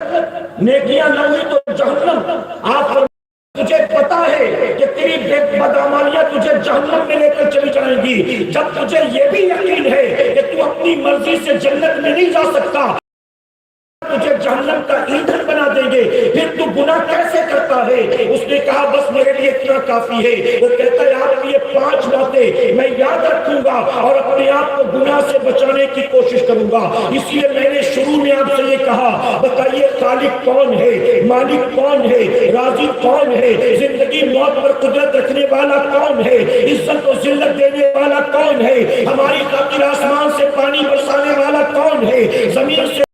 نیکیاں نہ ہوئی تو جہنم۔ آپ تجھے پتا ہے کہ تیری بدعمالیاں تجھے جہنم میں لے کر چلی جائیں گی، جب تجھے یہ بھی یقین ہے کہ تو اپنی مرضی سے جنت میں نہیں جا سکتا، تجھے جہنم کا ایندھن بنا دیں گے، پھر تو گناہ کیسے کرتا ہے؟ اس نے کہا بس میرے لیے اتنا کافی ہے۔ وہ کہتا ہے آپ یہ 5 باتیں میں یاد رکھوں گا اور اپنے آپ کو گناہ سے بچانے کی کوشش کروں گا۔ اس لیے میں نے شروع میں آپ سے یہ کہا بتائیے خالق کون ہے، مالک کون ہے، رازق کون ہے، زندگی موت پر قدرت رکھنے والا کون ہے، عزت و ذلت دینے والا کون ہے، ہماری خاطر آسمان سے پانی برسانے والا کون ہے، زمین سے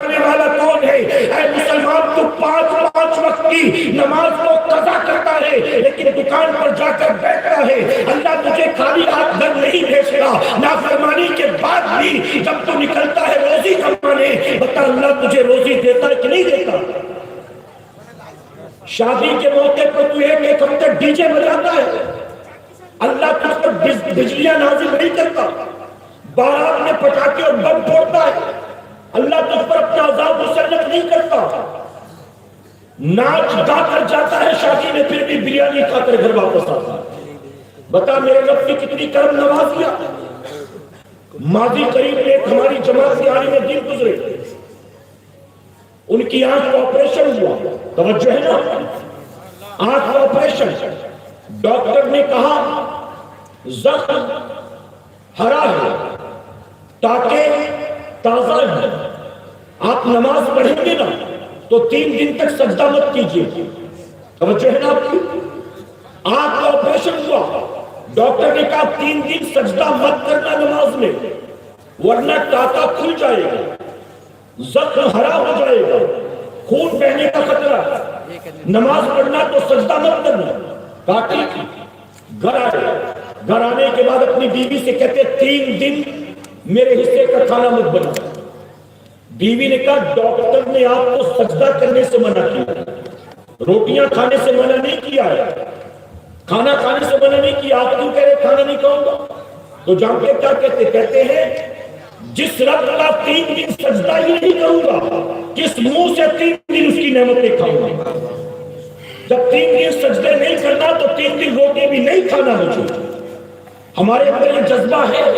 والا کون ہے؟ اے مسلمان تو 5 وقت کی نماز کو قضا کرتا ہے لیکن دکان پر جا کر بیٹھتا ہے۔ اللہ تجھے خالی ہاتھ گھر نہیں بھیجتا، نافرمانی کے بعد بھی جب تو نکلتا ہے روزی کمانے، بتا اللہ تجھے روزی دیتا ہے کہ نہیں دیتا؟ شادی کے موقع پر تو ایک ہفتے ڈی جے بجاتا ہے، اللہ تجھ پر بجلیاں نازل نہیں کرتا، بارات میں پٹاخے اور بم پھوڑتا ہے، اللہ تجھ پر اپنا عذاب مسلط نہیں کرتا۔ ناچ گا کر جاتا ہے شادی میں، پھر بھی بریانی کھا کر گھر واپس آتا ہے۔ بتا میرے رب کی کتنی کرم نوازیاں۔ ماضی قریب میں ایک ہماری جماعت کے عالم دین گزرے، ان کی آنکھ کا آپریشن ہوا، توجہ ہے نا، آنکھ کا آپریشن، ڈاکٹر نے کہا زخم ہرا ہے، تاکہ تازہ ہے، آپ نماز پڑھیں گے نا تو 3 دن تک سجدہ مت کیجیے، توجہ ہے نا آپ کی، آنکھ کا آپریشن ہوا، ڈاکٹر نے کہا 3 دن سجدہ مت کرنا نماز میں ورنہ ٹاکا کھل جائے گا، زخم ہرا ہو جائے گا، خون بہنے کا خطرہ، نماز پڑھنا تو سجدہ مت کرنا۔ کہا ٹھیک، گھر آئے، گھر آنے کے بعد اپنی بیوی سے کہتے 3 دن میرے حصے کا کھانا مت بنا۔ بیوی نے کہا ڈاکٹر نے آپ کو سجدہ کرنے سے منع کیا، روٹیاں کھانے سے منع نہیں کیا ہے، کھانا کھانے سے منع نہیں کیا، آپ کیوں کہہ رہے کھانا نہیں کھاؤں گا؟ تو جانتے کیا کہتے ہیں جس رب کا 3 دن سجدہ ہی نہیں کروں گا، کس منہ سے 3 دن اس کی نعمتیں کھاؤں گا؟ جب 3 دن سجدے نہیں کرنا تو 3 دن روٹی بھی نہیں کھانا مجھے۔ ہمارے اندر یہ جذبہ ہے۔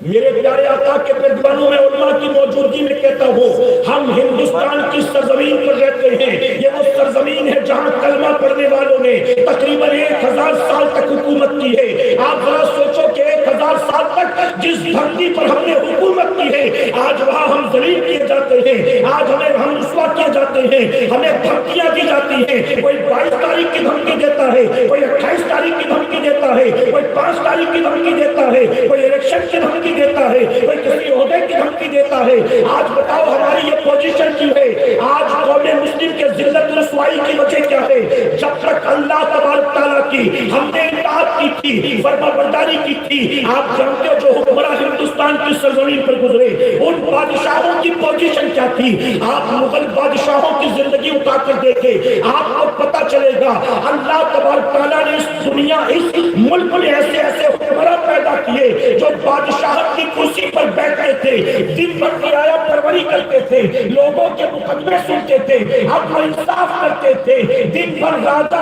میرے پیارے آقا کے پردوانوں میں علماء کی موجودگی میں کہتا ہوں ہم ہندوستان کی سرزمین پر رہتے ہیں، یہ وہ سرزمین ہے جہاں کلمہ پڑھنے والوں نے تقریباً 1000 سال تک حکومت کی ہے۔ آپ ذرا سوچو کہ 1000 سال تک جس دھرتی پر ہم نے حکومت کی ہے آج وہاں ہم ذلیل کیے جاتے ہیں، آج ہم رسوا کیے جاتے ہیں، ہمیں دھمکیاں دی جاتی ہیں، کوئی 22 تاریخ کی دھمکی دیتا ہے، کوئی 28 تاریخ کی دھمکی دیتا ہے، کوئی 5 تاریخ کی دھمکی دیتا ہے، کوئی الیکشن کی دھمکی دیتا ہے، کوئی کسی عہدے کی دھمکی دیتا ہے۔ آج بتاؤ ہماری یہ پوزیشن کیوں ہے؟ آج قوم مسلم کے ذلت رسوائی کی وجہ کیا ہے؟ جب تک اللہ تبارک تعالیٰ کی ہم نے اطاعت کی تھی، فرما برداری کی تھی، آپ جانتے ہو جو حکمراں ہندوستان کی سرزمین پر گزرے ان بادشاہوں کی پوزیشن کیا تھی؟ آپ مغل بادشاہوں کی زندگی اٹھا کر دیکھیں، آپ کو پتا چلے گا اللہ تبارک تعالیٰ نے اس دنیا اس ملک میں ایسے ایسے حکمراں پیدا کیے جو بادشاہت کی کرسی پر بیٹھتے تھے، دن بھر رعایا پروری کرتے تھے، لوگوں کے مقدمے سنتے تھے، حق و انصاف کرتے تھے، دن بھر راجا